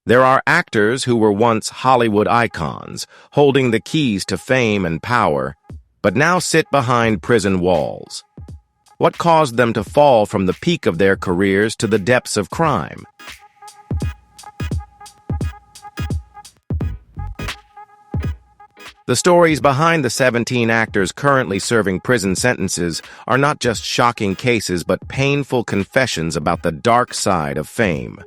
There are actors who were once Hollywood icons, holding the keys to fame and power, but now sit behind prison walls. What caused them to fall from the peak of their careers to the depths of crime? The stories behind the 17 actors currently serving prison sentences are not just shocking cases but painful confessions about the dark side of fame.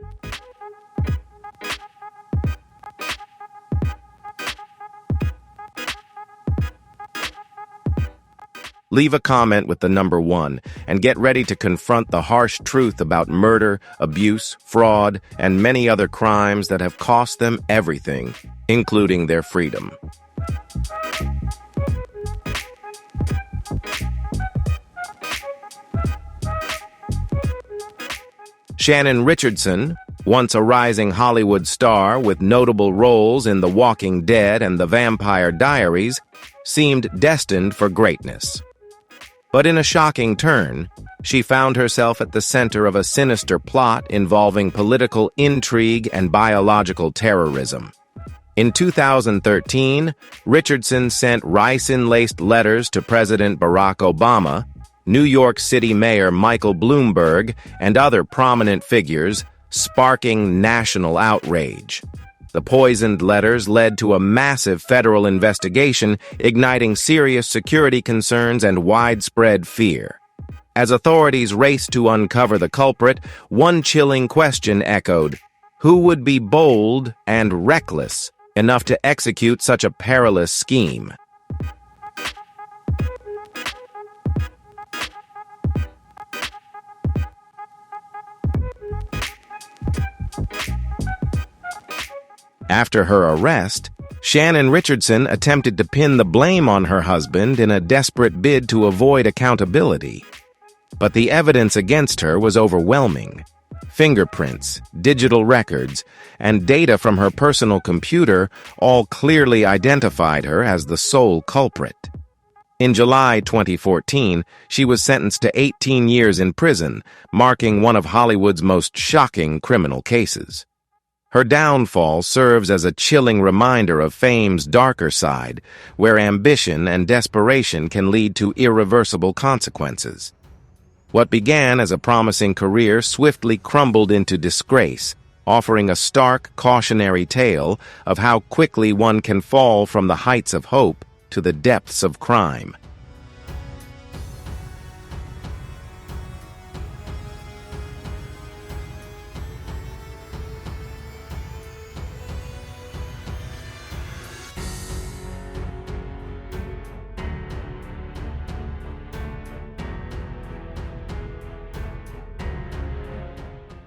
Leave a comment with the number 1 and get ready to confront the harsh truth about murder, abuse, fraud, and many other crimes that have cost them everything, including their freedom. Shannon Richardson, once a rising Hollywood star with notable roles in The Walking Dead and The Vampire Diaries, seemed destined for greatness. But in a shocking turn, she found herself at the center of a sinister plot involving political intrigue and biological terrorism. In 2013, Richardson sent ricin-laced letters to President Barack Obama, New York City Mayor Michael Bloomberg, and other prominent figures, sparking national outrage. The poisoned letters led to a massive federal investigation, igniting serious security concerns and widespread fear. As authorities raced to uncover the culprit, one chilling question echoed: who would be bold and reckless enough to execute such a perilous scheme? After her arrest, Shannon Richardson attempted to pin the blame on her husband in a desperate bid to avoid accountability. But the evidence against her was overwhelming. Fingerprints, digital records, and data from her personal computer all clearly identified her as the sole culprit. In July 2014, she was sentenced to 18 years in prison, marking one of Hollywood's most shocking criminal cases. Her downfall serves as a chilling reminder of fame's darker side, where ambition and desperation can lead to irreversible consequences. What began as a promising career swiftly crumbled into disgrace, offering a stark, cautionary tale of how quickly one can fall from the heights of hope to the depths of crime.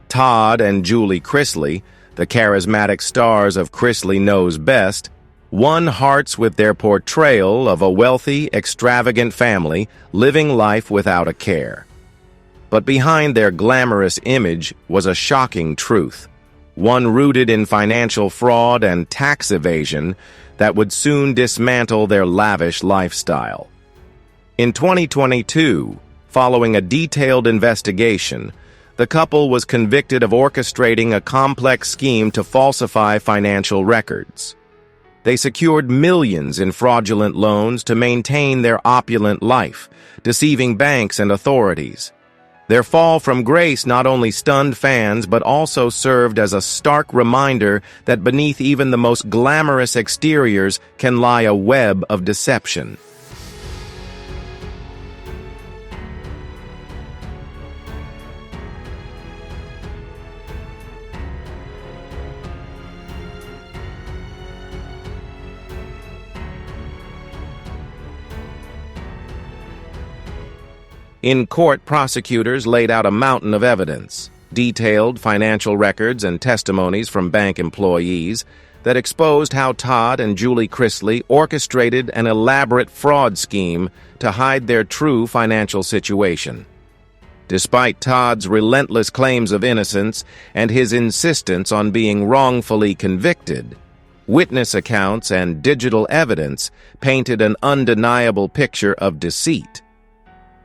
Todd and Julie Chrisley, the charismatic stars of Chrisley Knows Best, won hearts with their portrayal of a wealthy, extravagant family living life without a care. But behind their glamorous image was a shocking truth, one rooted in financial fraud and tax evasion that would soon dismantle their lavish lifestyle. In 2022, following a detailed investigation, the couple was convicted of orchestrating a complex scheme to falsify financial records. They secured millions in fraudulent loans to maintain their opulent life, deceiving banks and authorities. Their fall from grace not only stunned fans but also served as a stark reminder that beneath even the most glamorous exteriors can lie a web of deception. In court, prosecutors laid out a mountain of evidence, detailed financial records and testimonies from bank employees that exposed how Todd and Julie Chrisley orchestrated an elaborate fraud scheme to hide their true financial situation. Despite Todd's relentless claims of innocence and his insistence on being wrongfully convicted, witness accounts and digital evidence painted an undeniable picture of deceit.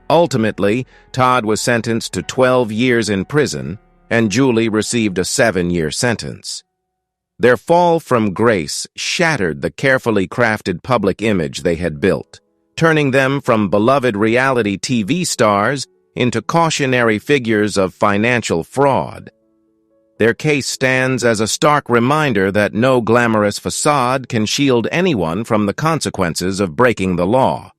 Ultimately, Todd was sentenced to 12 years in prison, and Julie received a 7-year sentence. Their fall from grace shattered the carefully crafted public image they had built, turning them from beloved reality TV stars into cautionary figures of financial fraud. Their case stands as a stark reminder that no glamorous facade can shield anyone from the consequences of breaking the law.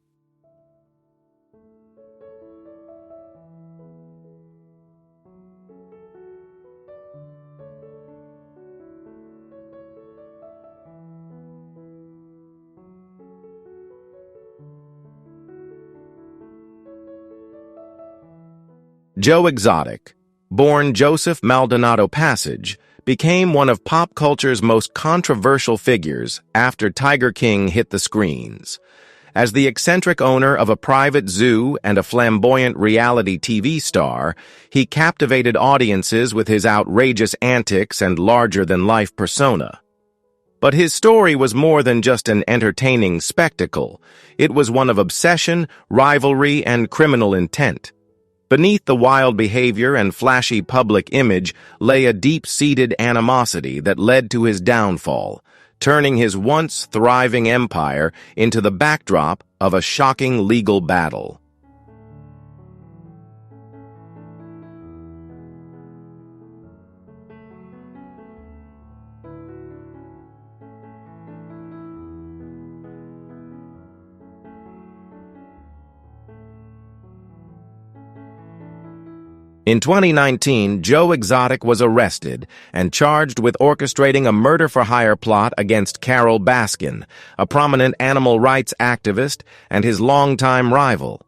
Joe Exotic, born Joseph Maldonado Passage, became one of pop culture's most controversial figures after Tiger King hit the screens. As the eccentric owner of a private zoo and a flamboyant reality TV star, he captivated audiences with his outrageous antics and larger-than-life persona. But his story was more than just an entertaining spectacle. It was one of obsession, rivalry, and criminal intent. Beneath the wild behavior and flashy public image lay a deep-seated animosity that led to his downfall, turning his once thriving empire into the backdrop of a shocking legal battle. In 2019, Joe Exotic was arrested and charged with orchestrating a murder-for-hire plot against Carole Baskin, a prominent animal rights activist and his longtime rival.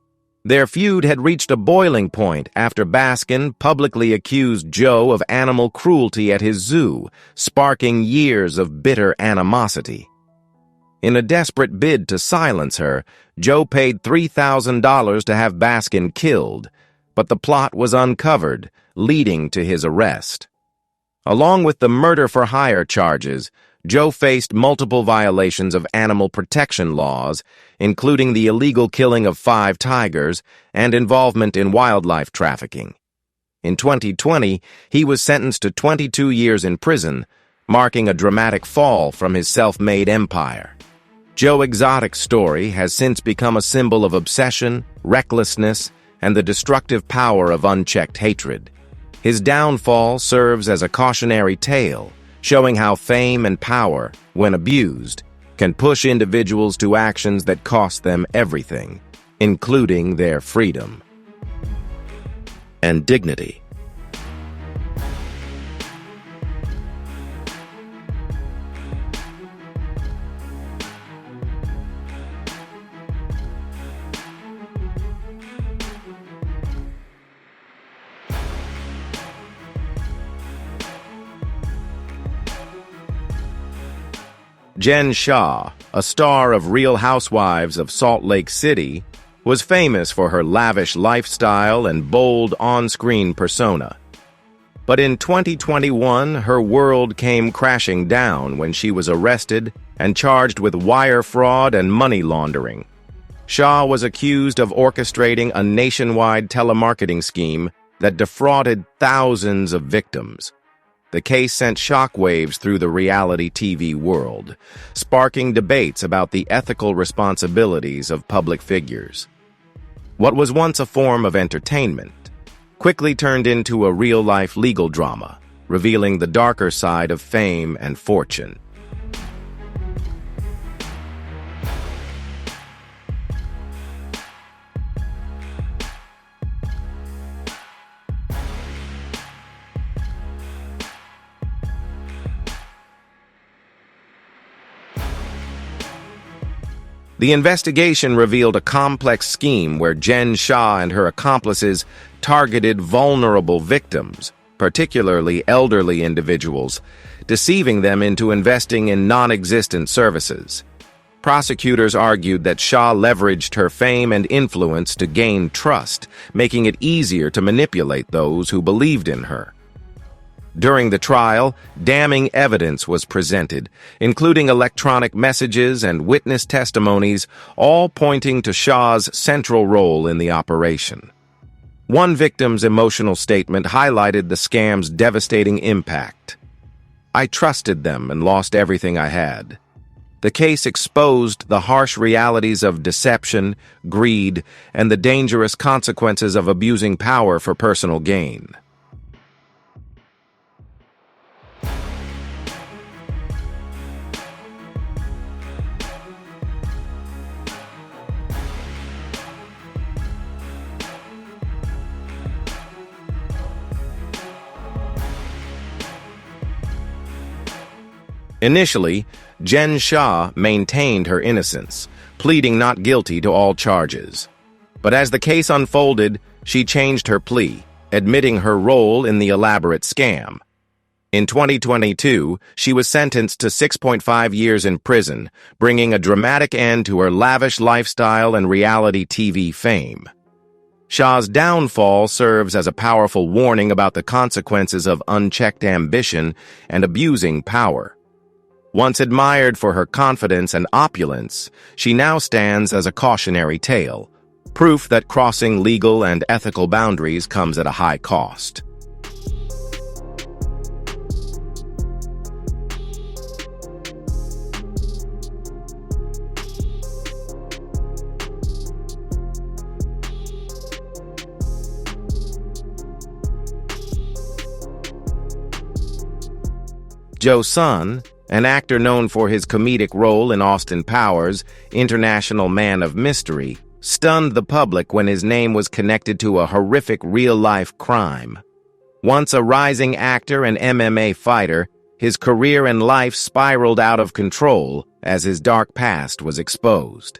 Their feud had reached a boiling point after Baskin publicly accused Joe of animal cruelty at his zoo, sparking years of bitter animosity. In a desperate bid to silence her, Joe paid $3,000 to have Baskin killed, but the plot was uncovered, leading to his arrest. Along with the murder-for-hire charges, Joe faced multiple violations of animal protection laws, including the illegal killing of 5 tigers and involvement in wildlife trafficking. In 2020, he was sentenced to 22 years in prison, marking a dramatic fall from his self-made empire. Joe Exotic's story has since become a symbol of obsession, recklessness, and the destructive power of unchecked hatred. His downfall serves as a cautionary tale, showing how fame and power, when abused, can push individuals to actions that cost them everything, including their freedom and dignity. Jen Shah, a star of Real Housewives of Salt Lake City, was famous for her lavish lifestyle and bold on-screen persona. But in 2021, her world came crashing down when she was arrested and charged with wire fraud and money laundering. Shah was accused of orchestrating a nationwide telemarketing scheme that defrauded thousands of victims. The case sent shockwaves through the reality TV world, sparking debates about the ethical responsibilities of public figures. What was once a form of entertainment quickly turned into a real-life legal drama, revealing the darker side of fame and fortune. The investigation revealed a complex scheme where Jen Shah and her accomplices targeted vulnerable victims, particularly elderly individuals, deceiving them into investing in non-existent services. Prosecutors argued that Shah leveraged her fame and influence to gain trust, making it easier to manipulate those who believed in her. During the trial, damning evidence was presented, including electronic messages and witness testimonies, all pointing to Shah's central role in the operation. One victim's emotional statement highlighted the scam's devastating impact. I trusted them and lost everything I had. The case exposed the harsh realities of deception, greed, and the dangerous consequences of abusing power for personal gain. Initially, Jen Shah maintained her innocence, pleading not guilty to all charges. But as the case unfolded, she changed her plea, admitting her role in the elaborate scam. In 2022, she was sentenced to 6.5 years in prison, bringing a dramatic end to her lavish lifestyle and reality TV fame. Shah's downfall serves as a powerful warning about the consequences of unchecked ambition and abusing power. Once admired for her confidence and opulence, she now stands as a cautionary tale, proof that crossing legal and ethical boundaries comes at a high cost. Joe Sun, an actor known for his comedic role in Austin Powers' International Man of Mystery, stunned the public when his name was connected to a horrific real-life crime. Once a rising actor and MMA fighter, his career and life spiraled out of control as his dark past was exposed.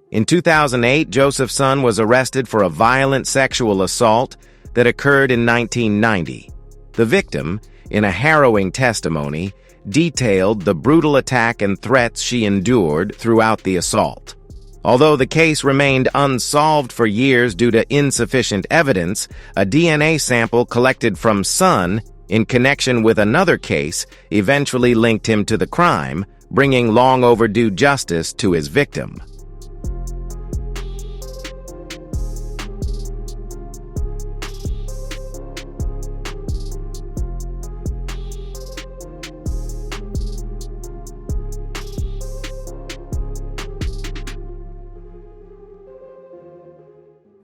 In 2008, Joseph Sun was arrested for a violent sexual assault that occurred in 1990. The victim, in a harrowing testimony, detailed the brutal attack and threats she endured throughout the assault. Although the case remained unsolved for years due to insufficient evidence, a DNA sample collected from Sun in connection with another case eventually linked him to the crime, bringing long overdue justice to his victim.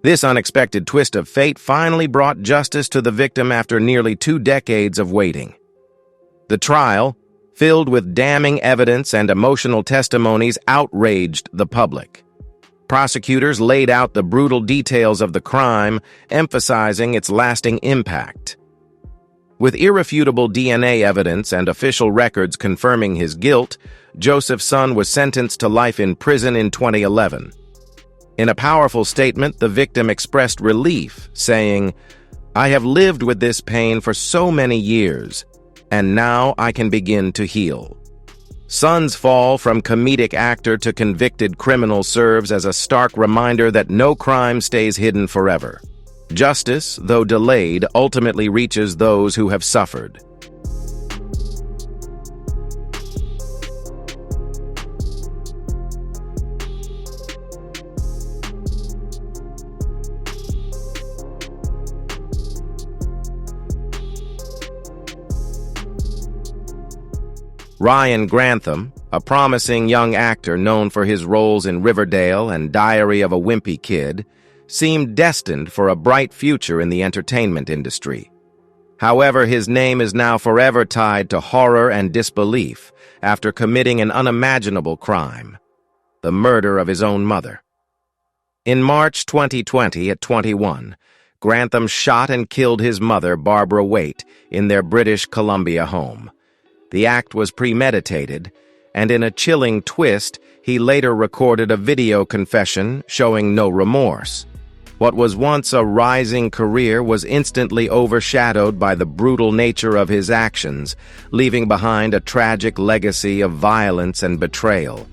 This unexpected twist of fate finally brought justice to the victim after nearly 2 decades of waiting. The trial, filled with damning evidence and emotional testimonies, outraged the public. Prosecutors laid out the brutal details of the crime, emphasizing its lasting impact. With irrefutable DNA evidence and official records confirming his guilt, Joseph Sun was sentenced to life in prison in 2011. In a powerful statement, the victim expressed relief, saying, "I have lived with this pain for so many years, and now I can begin to heal." Sun's fall from comedic actor to convicted criminal serves as a stark reminder that no crime stays hidden forever. Justice, though delayed, ultimately reaches those who have suffered. Ryan Grantham, a promising young actor known for his roles in Riverdale and Diary of a Wimpy Kid, seemed destined for a bright future in the entertainment industry. However, his name is now forever tied to horror and disbelief after committing an unimaginable crime: the murder of his own mother. In March 2020, at 21, Grantham shot and killed his mother, Barbara Waite, in their British Columbia home. The act was premeditated, and in a chilling twist, he later recorded a video confession showing no remorse. What was once a rising career was instantly overshadowed by the brutal nature of his actions, leaving behind a tragic legacy of violence and betrayal.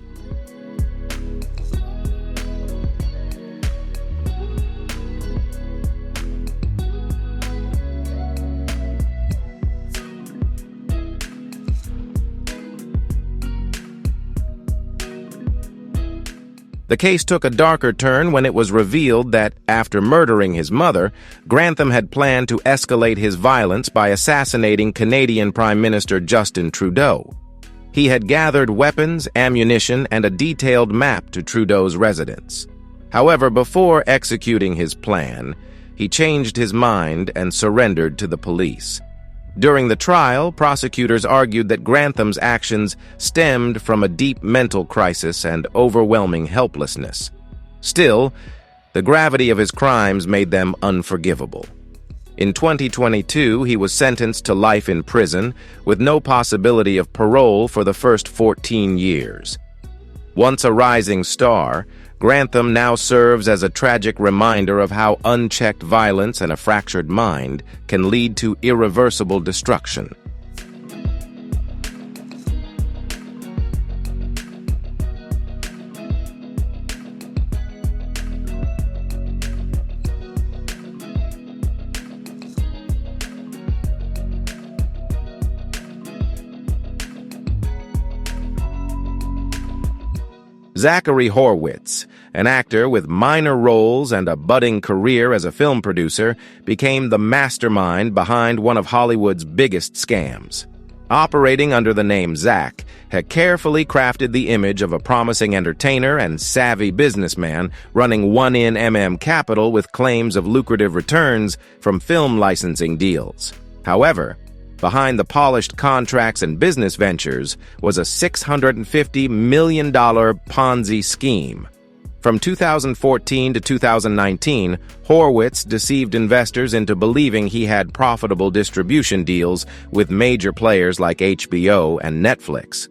The case took a darker turn when it was revealed that, after murdering his mother, Grantham had planned to escalate his violence by assassinating Canadian Prime Minister Justin Trudeau. He had gathered weapons, ammunition, and a detailed map to Trudeau's residence. However, before executing his plan, he changed his mind and surrendered to the police. During the trial, prosecutors argued that Grantham's actions stemmed from a deep mental crisis and overwhelming helplessness. Still, the gravity of his crimes made them unforgivable. In 2022, he was sentenced to life in prison with no possibility of parole for the first 14 years. Once a rising star, Grantham now serves as a tragic reminder of how unchecked violence and a fractured mind can lead to irreversible destruction. Zachary Horwitz, an actor with minor roles and a budding career as a film producer, became the mastermind behind one of Hollywood's biggest scams. Operating under the name Zach, had carefully crafted the image of a promising entertainer and savvy businessman running 1NMM Capital with claims of lucrative returns from film licensing deals. However, behind the polished contracts and business ventures was a $650 million Ponzi scheme. From 2014 to 2019, Horwitz deceived investors into believing he had profitable distribution deals with major players like HBO and Netflix.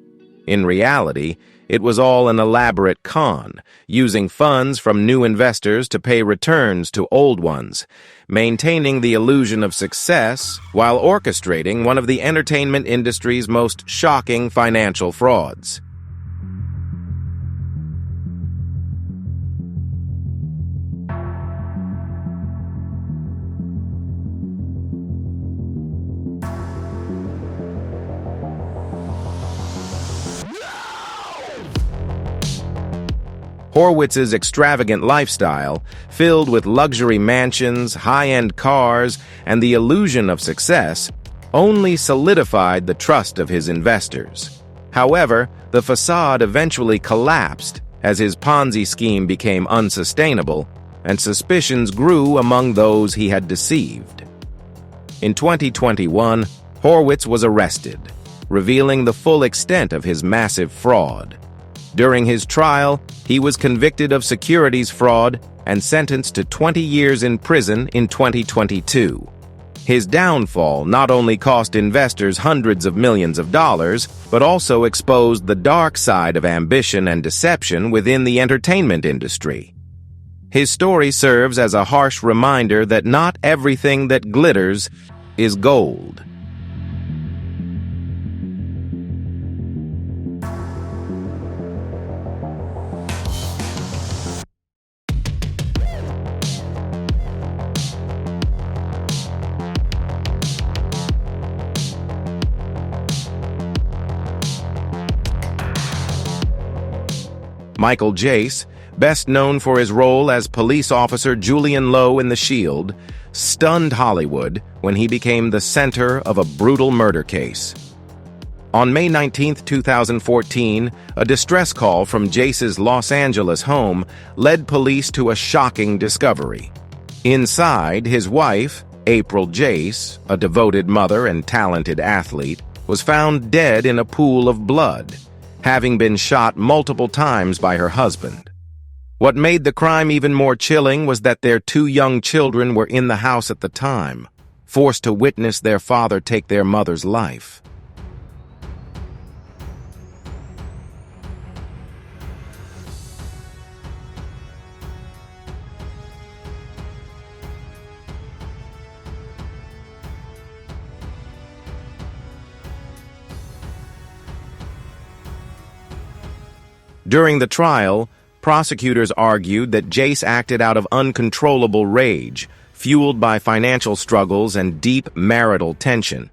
In reality, it was all an elaborate con, using funds from new investors to pay returns to old ones, maintaining the illusion of success while orchestrating one of the entertainment industry's most shocking financial frauds. Horwitz's extravagant lifestyle, filled with luxury mansions, high-end cars, and the illusion of success, only solidified the trust of his investors. However, the facade eventually collapsed as his Ponzi scheme became unsustainable, and suspicions grew among those he had deceived. In 2021, Horwitz was arrested, revealing the full extent of his massive fraud. During his trial, he was convicted of securities fraud and sentenced to 20 years in prison in 2022. His downfall not only cost investors hundreds of millions of dollars, but also exposed the dark side of ambition and deception within the entertainment industry. His story serves as a harsh reminder that not everything that glitters is gold. Michael Jace, best known for his role as police officer Julian Lowe in The Shield, stunned Hollywood when he became the center of a brutal murder case. On May 19, 2014, a distress call from Jace's Los Angeles home led police to a shocking discovery. Inside, his wife, April Jace, a devoted mother and talented athlete, was found dead in a pool of blood, having been shot multiple times by her husband. What made the crime even more chilling was that their two young children were in the house at the time, forced to witness their father take their mother's life. During the trial, prosecutors argued that Jace acted out of uncontrollable rage, fueled by financial struggles and deep marital tension.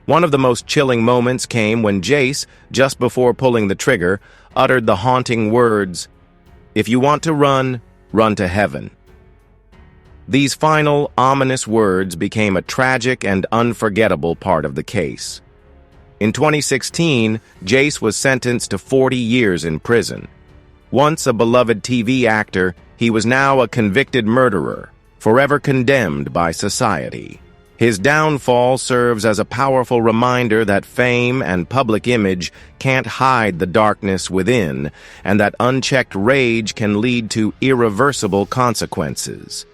One of the most chilling moments came when Jace, just before pulling the trigger, uttered the haunting words, If you want to run, run to heaven. These final, ominous words became a tragic and unforgettable part of the case. In 2016, Jace was sentenced to 40 years in prison. Once a beloved TV actor, he was now a convicted murderer, forever condemned by society. His downfall serves as a powerful reminder that fame and public image can't hide the darkness within, and that unchecked rage can lead to irreversible consequences.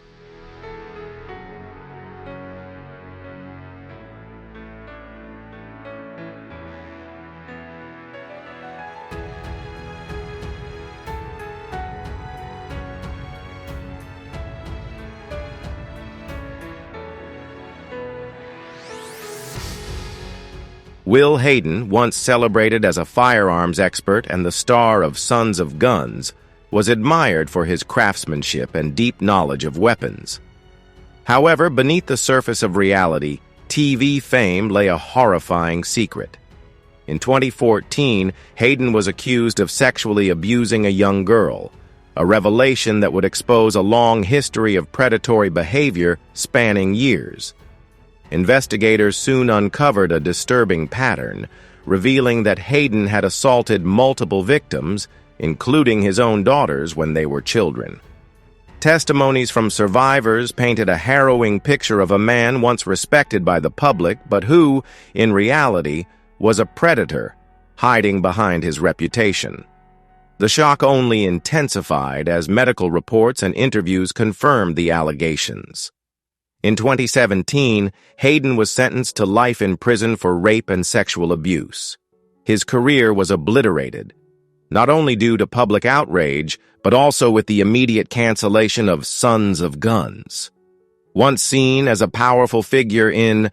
Will Hayden, once celebrated as a firearms expert and the star of Sons of Guns, was admired for his craftsmanship and deep knowledge of weapons. However, beneath the surface of reality, TV fame lay a horrifying secret. In 2014, Hayden was accused of sexually abusing a young girl, a revelation that would expose a long history of predatory behavior spanning years. Investigators soon uncovered a disturbing pattern, revealing that Hayden had assaulted multiple victims, including his own daughters when they were children. Testimonies from survivors painted a harrowing picture of a man once respected by the public, but who, in reality, was a predator, hiding behind his reputation. The shock only intensified as medical reports and interviews confirmed the allegations. In 2017, Hayden was sentenced to life in prison for rape and sexual abuse. His career was obliterated, not only due to public outrage, but also with the immediate cancellation of Sons of Guns. Once seen as a powerful figure in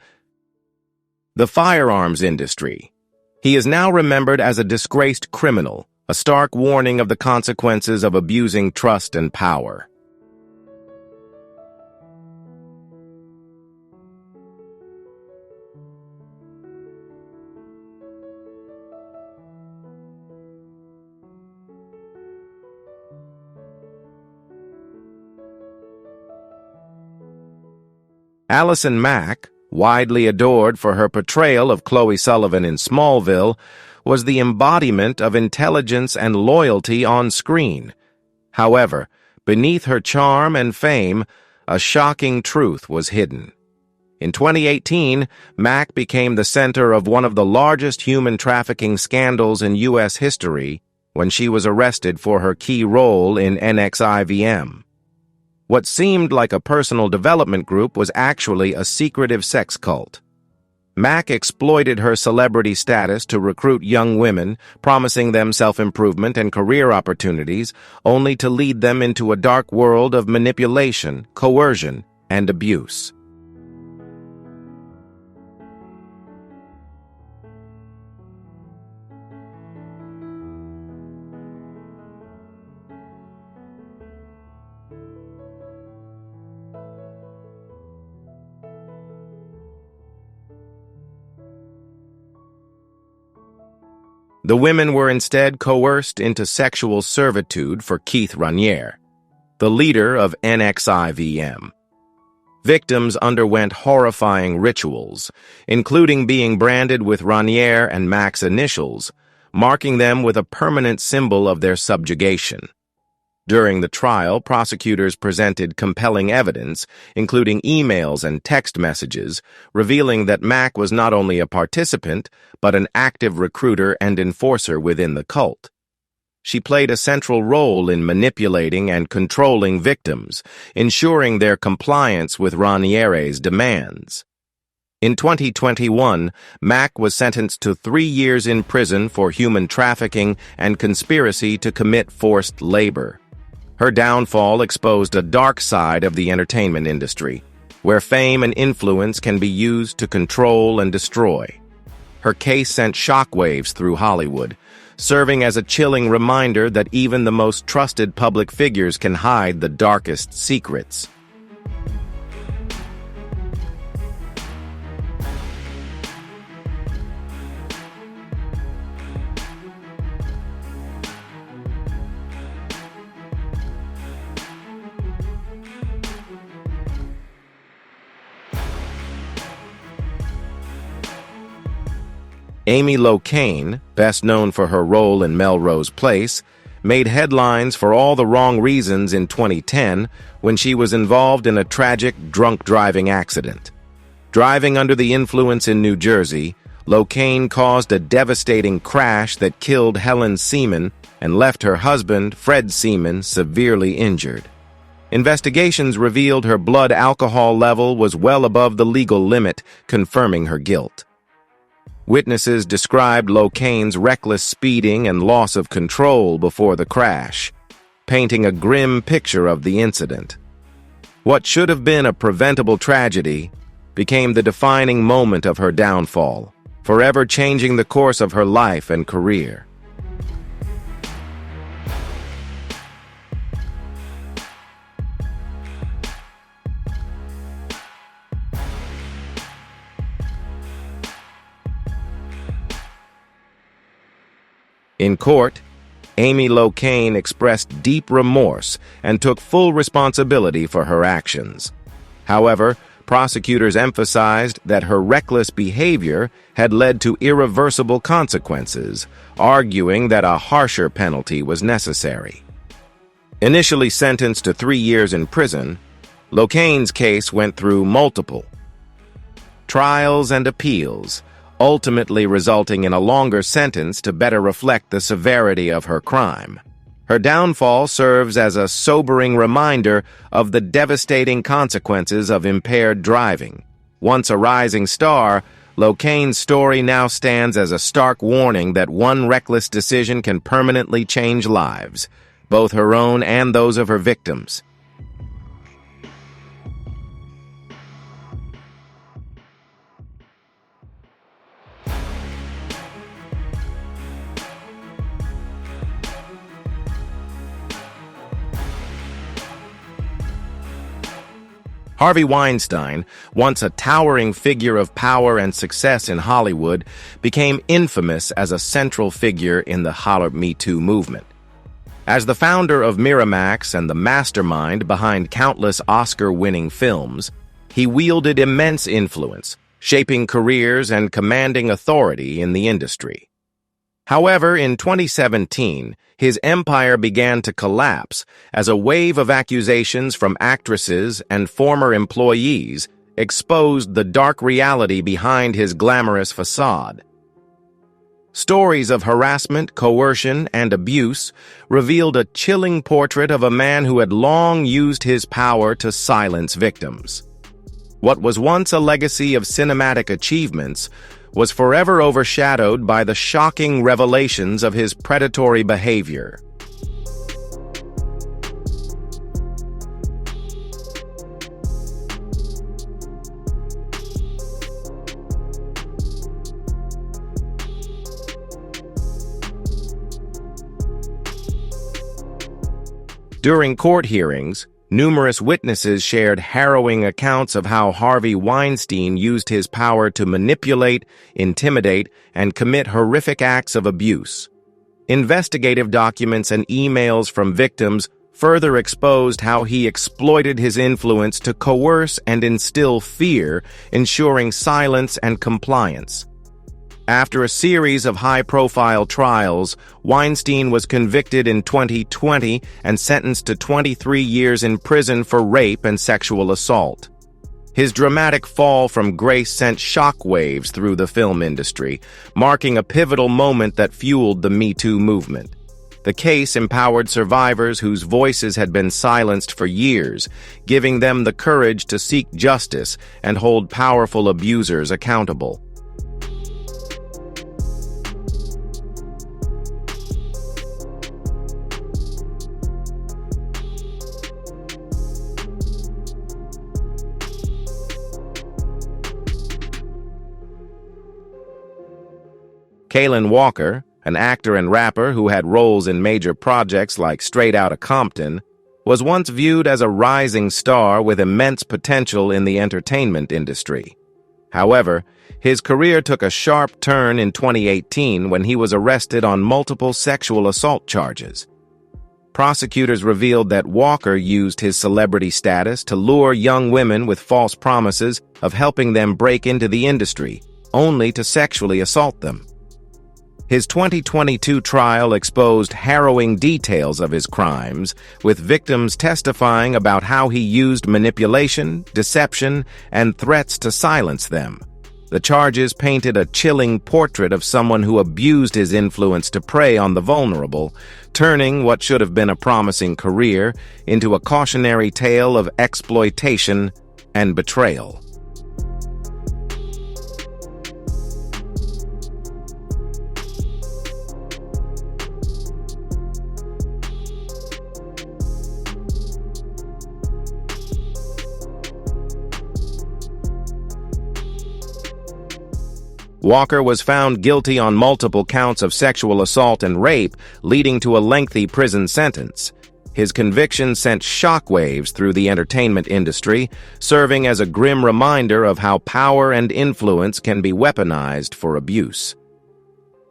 the firearms industry, he is now remembered as a disgraced criminal, a stark warning of the consequences of abusing trust and power. Allison Mack, widely adored for her portrayal of Chloe Sullivan in Smallville, was the embodiment of intelligence and loyalty on screen. However, beneath her charm and fame, a shocking truth was hidden. In 2018, Mack became the center of one of the largest human trafficking scandals in U.S. history when she was arrested for her key role in NXIVM. What seemed like a personal development group was actually a secretive sex cult. Mack exploited her celebrity status to recruit young women, promising them self-improvement and career opportunities, only to lead them into a dark world of manipulation, coercion, and abuse. The women were instead coerced into sexual servitude for Keith Raniere, the leader of NXIVM. Victims underwent horrifying rituals, including being branded with Raniere and Mack's initials, marking them with a permanent symbol of their subjugation. During the trial, prosecutors presented compelling evidence, including emails and text messages, revealing that Mack was not only a participant, but an active recruiter and enforcer within the cult. She played a central role in manipulating and controlling victims, ensuring their compliance with Raniere's demands. In 2021, Mack was sentenced to 3 years in prison for human trafficking and conspiracy to commit forced labor. Her downfall exposed a dark side of the entertainment industry, where fame and influence can be used to control and destroy. Her case sent shockwaves through Hollywood, serving as a chilling reminder that even the most trusted public figures can hide the darkest secrets. Amy Locane, best known for her role in Melrose Place, made headlines for all the wrong reasons in 2010 when she was involved in a tragic drunk driving accident. Driving under the influence in New Jersey, Locane caused a devastating crash that killed Helen Seaman and left her husband, Fred Seaman, severely injured. Investigations revealed her blood alcohol level was well above the legal limit, confirming her guilt. Witnesses described Locane's reckless speeding and loss of control before the crash, painting a grim picture of the incident. What should have been a preventable tragedy became the defining moment of her downfall, forever changing the course of her life and career. In court, Amy Locane expressed deep remorse and took full responsibility for her actions. However, prosecutors emphasized that her reckless behavior had led to irreversible consequences, arguing that a harsher penalty was necessary. Initially sentenced to 3 years in prison, Locane's case went through multiple trials and appeals, ultimately resulting in a longer sentence to better reflect the severity of her crime. Her downfall serves as a sobering reminder of the devastating consequences of impaired driving. Once a rising star, Locane's story now stands as a stark warning that one reckless decision can permanently change lives, both her own and those of her victims. Harvey Weinstein, once a towering figure of power and success in Hollywood, became infamous as a central figure in the Holler Me Too movement. As the founder of Miramax and the mastermind behind countless Oscar-winning films, he wielded immense influence, shaping careers and commanding authority in the industry. However, in 2017, his empire began to collapse as a wave of accusations from actresses and former employees exposed the dark reality behind his glamorous facade. Stories of harassment, coercion, and abuse revealed a chilling portrait of a man who had long used his power to silence victims. What was once a legacy of cinematic achievements was forever overshadowed by the shocking revelations of his predatory behavior. During court hearings, numerous witnesses shared harrowing accounts of how Harvey Weinstein used his power to manipulate, intimidate, and commit horrific acts of abuse. Investigative documents and emails from victims further exposed how he exploited his influence to coerce and instill fear, ensuring silence and compliance. After a series of high-profile trials, Weinstein was convicted in 2020 and sentenced to 23 years in prison for rape and sexual assault. His dramatic fall from grace sent shockwaves through the film industry, marking a pivotal moment that fueled the Me Too movement. The case empowered survivors whose voices had been silenced for years, giving them the courage to seek justice and hold powerful abusers accountable. Kaalan Walker, an actor and rapper who had roles in major projects like Straight Outta Compton, was once viewed as a rising star with immense potential in the entertainment industry. However, his career took a sharp turn in 2018 when he was arrested on multiple sexual assault charges. Prosecutors revealed that Walker used his celebrity status to lure young women with false promises of helping them break into the industry, only to sexually assault them. His 2022 trial exposed harrowing details of his crimes, with victims testifying about how he used manipulation, deception, and threats to silence them. The charges painted a chilling portrait of someone who abused his influence to prey on the vulnerable, turning what should have been a promising career into a cautionary tale of exploitation and betrayal. Walker was found guilty on multiple counts of sexual assault and rape, leading to a lengthy prison sentence. His conviction sent shockwaves through the entertainment industry, serving as a grim reminder of how power and influence can be weaponized for abuse.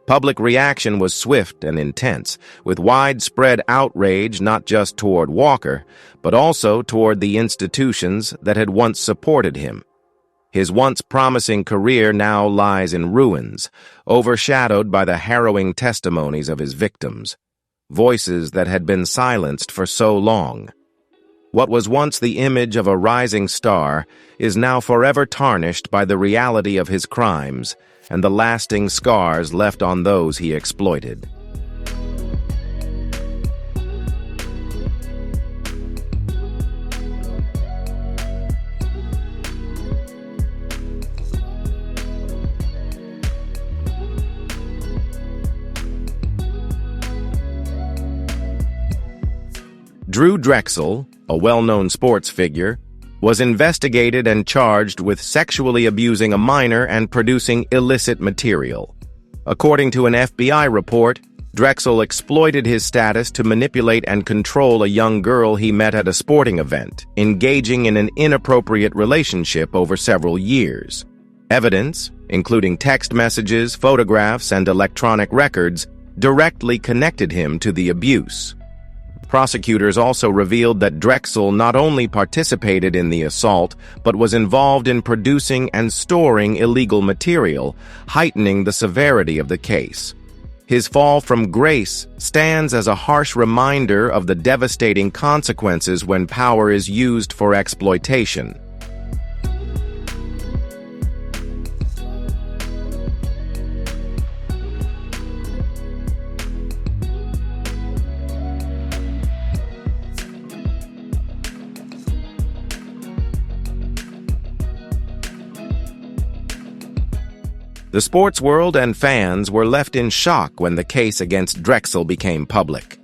Public reaction was swift and intense, with widespread outrage not just toward Walker, but also toward the institutions that had once supported him. His once promising career now lies in ruins, overshadowed by the harrowing testimonies of his victims, voices that had been silenced for so long. What was once the image of a rising star is now forever tarnished by the reality of his crimes and the lasting scars left on those he exploited. Drew Drexel, a well-known sports figure, was investigated and charged with sexually abusing a minor and producing illicit material. According to an FBI report, Drexel exploited his status to manipulate and control a young girl he met at a sporting event, engaging in an inappropriate relationship over several years. Evidence, including text messages, photographs, and electronic records, directly connected him to the abuse. Prosecutors also revealed that Drexel not only participated in the assault, but was involved in producing and storing illegal material, heightening the severity of the case. His fall from grace stands as a harsh reminder of the devastating consequences when power is used for exploitation. The sports world and fans were left in shock when the case against Drexel became public.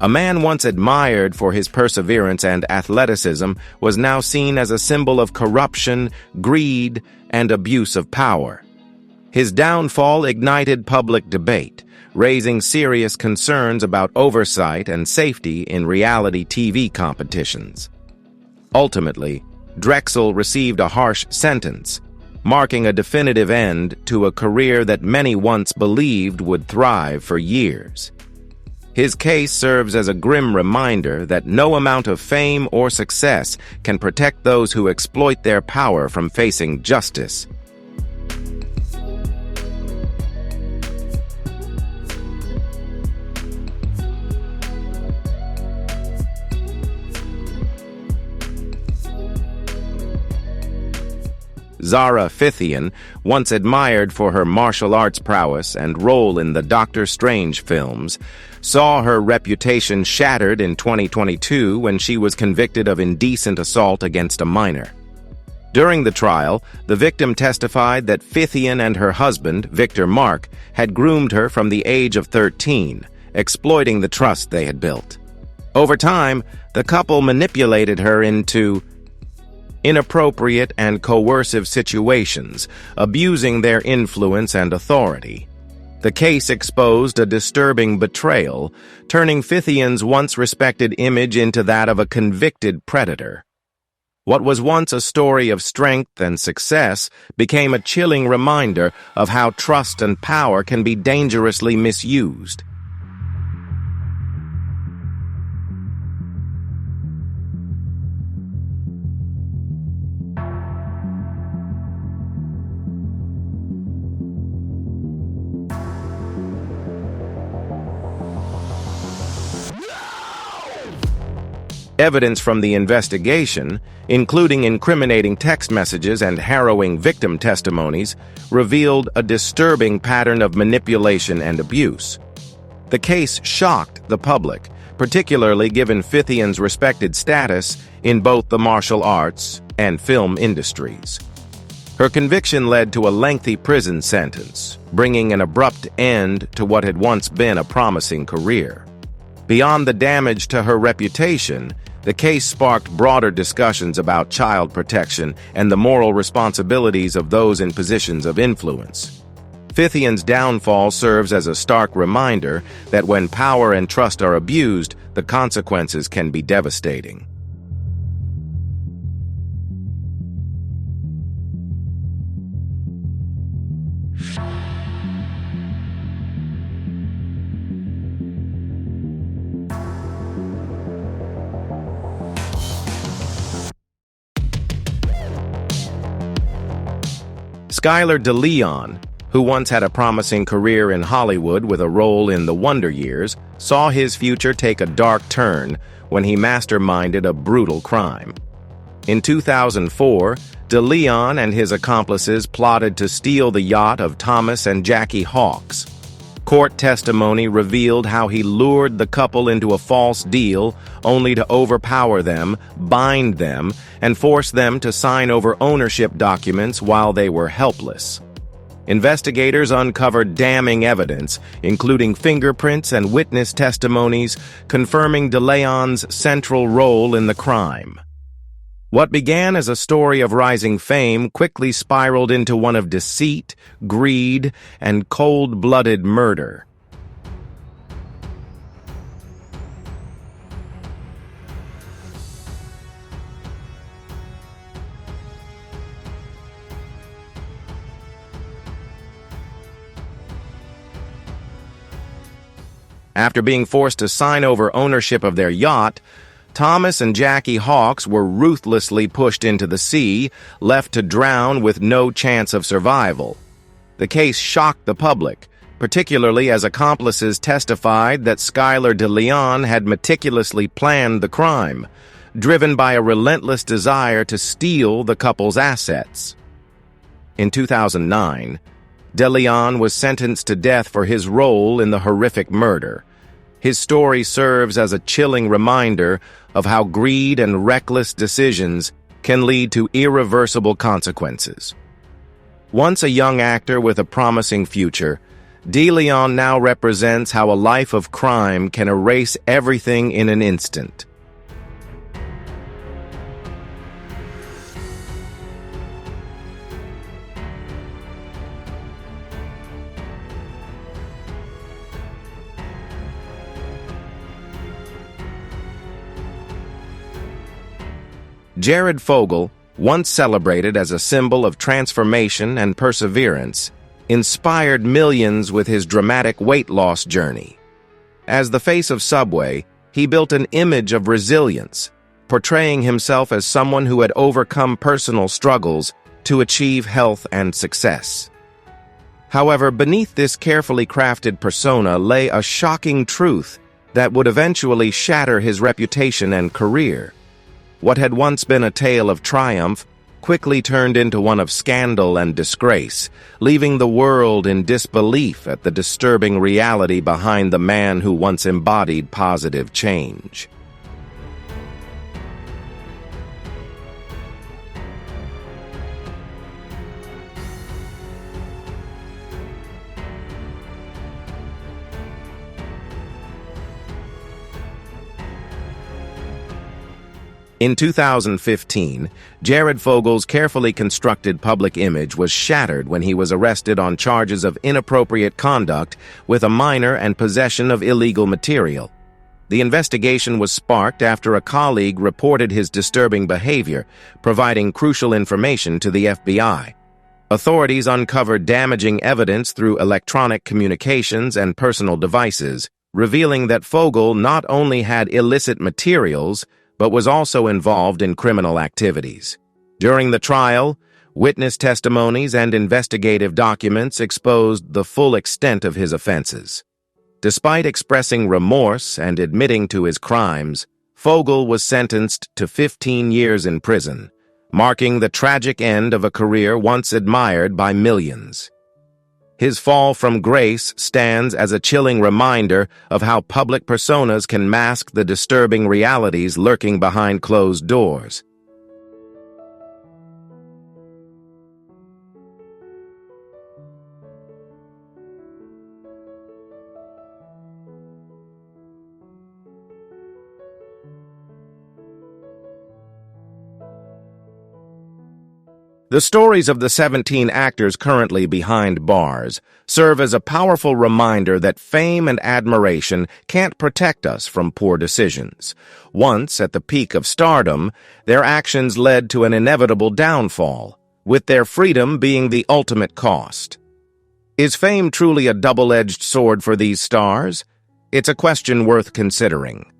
A man once admired for his perseverance and athleticism was now seen as a symbol of corruption, greed, and abuse of power. His downfall ignited public debate, raising serious concerns about oversight and safety in reality TV competitions. Ultimately, Drexel received a harsh sentence, marking a definitive end to a career that many once believed would thrive for years. His case serves as a grim reminder that no amount of fame or success can protect those who exploit their power from facing justice. Zara Phythian, once admired for her martial arts prowess and role in the Doctor Strange films, saw her reputation shattered in 2022 when she was convicted of indecent assault against a minor. During the trial, the victim testified that Phythian and her husband, Victor Mark, had groomed her from the age of 13, exploiting the trust they had built. Over time, the couple manipulated her into inappropriate and coercive situations, abusing their influence and authority. The case exposed a disturbing betrayal, turning Phythian's once respected image into that of a convicted predator. What was once a story of strength and success became a chilling reminder of how trust and power can be dangerously misused. Evidence from the investigation, including incriminating text messages and harrowing victim testimonies, revealed a disturbing pattern of manipulation and abuse. The case shocked the public, particularly given Phythian's respected status in both the martial arts and film industries. Her conviction led to a lengthy prison sentence, bringing an abrupt end to what had once been a promising career. Beyond the damage to her reputation, the case sparked broader discussions about child protection and the moral responsibilities of those in positions of influence. Phythian's downfall serves as a stark reminder that when power and trust are abused, the consequences can be devastating. Skylar Deleon, who once had a promising career in Hollywood with a role in The Wonder Years, saw his future take a dark turn when he masterminded a brutal crime. In 2004, Deleon and his accomplices plotted to steal the yacht of Thomas and Jackie Hawkes. Court testimony revealed how he lured the couple into a false deal only to overpower them, bind them, and force them to sign over ownership documents while they were helpless. Investigators uncovered damning evidence, including fingerprints and witness testimonies, confirming Deleon's central role in the crime. What began as a story of rising fame quickly spiraled into one of deceit, greed, and cold-blooded murder. After being forced to sign over ownership of their yacht, Thomas and Jackie Hawkes were ruthlessly pushed into the sea, left to drown with no chance of survival. The case shocked the public, particularly as accomplices testified that Skylar Deleon had meticulously planned the crime, driven by a relentless desire to steal the couple's assets. In 2009, Deleon was sentenced to death for his role in the horrific murder. His story serves as a chilling reminder of how greed and reckless decisions can lead to irreversible consequences. Once a young actor with a promising future, Deleon now represents how a life of crime can erase everything in an instant. Jared Fogle, once celebrated as a symbol of transformation and perseverance, inspired millions with his dramatic weight loss journey. As the face of Subway, he built an image of resilience, portraying himself as someone who had overcome personal struggles to achieve health and success. However, beneath this carefully crafted persona lay a shocking truth that would eventually shatter his reputation and career. What had once been a tale of triumph quickly turned into one of scandal and disgrace, leaving the world in disbelief at the disturbing reality behind the man who once embodied positive change. In 2015, Jared Fogle's carefully constructed public image was shattered when he was arrested on charges of inappropriate conduct with a minor and possession of illegal material. The investigation was sparked after a colleague reported his disturbing behavior, providing crucial information to the FBI. Authorities uncovered damaging evidence through electronic communications and personal devices, revealing that Fogle not only had illicit materials, but was also involved in criminal activities. During the trial, witness testimonies and investigative documents exposed the full extent of his offenses. Despite expressing remorse and admitting to his crimes, Fogle was sentenced to 15 years in prison, marking the tragic end of a career once admired by millions. His fall from grace stands as a chilling reminder of how public personas can mask the disturbing realities lurking behind closed doors. The stories of the 17 actors currently behind bars serve as a powerful reminder that fame and admiration can't protect us from poor decisions. Once at the peak of stardom, their actions led to an inevitable downfall, with their freedom being the ultimate cost. Is fame truly a double-edged sword for these stars? It's a question worth considering.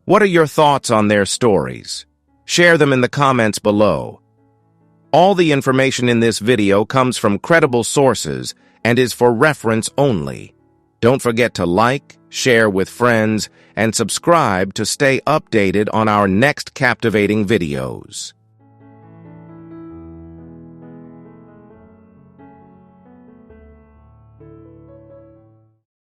What are your thoughts on their stories? Share them in the comments below. All the information in this video comes from credible sources and is for reference only. Don't forget to like, share with friends, and subscribe to stay updated on our next captivating videos.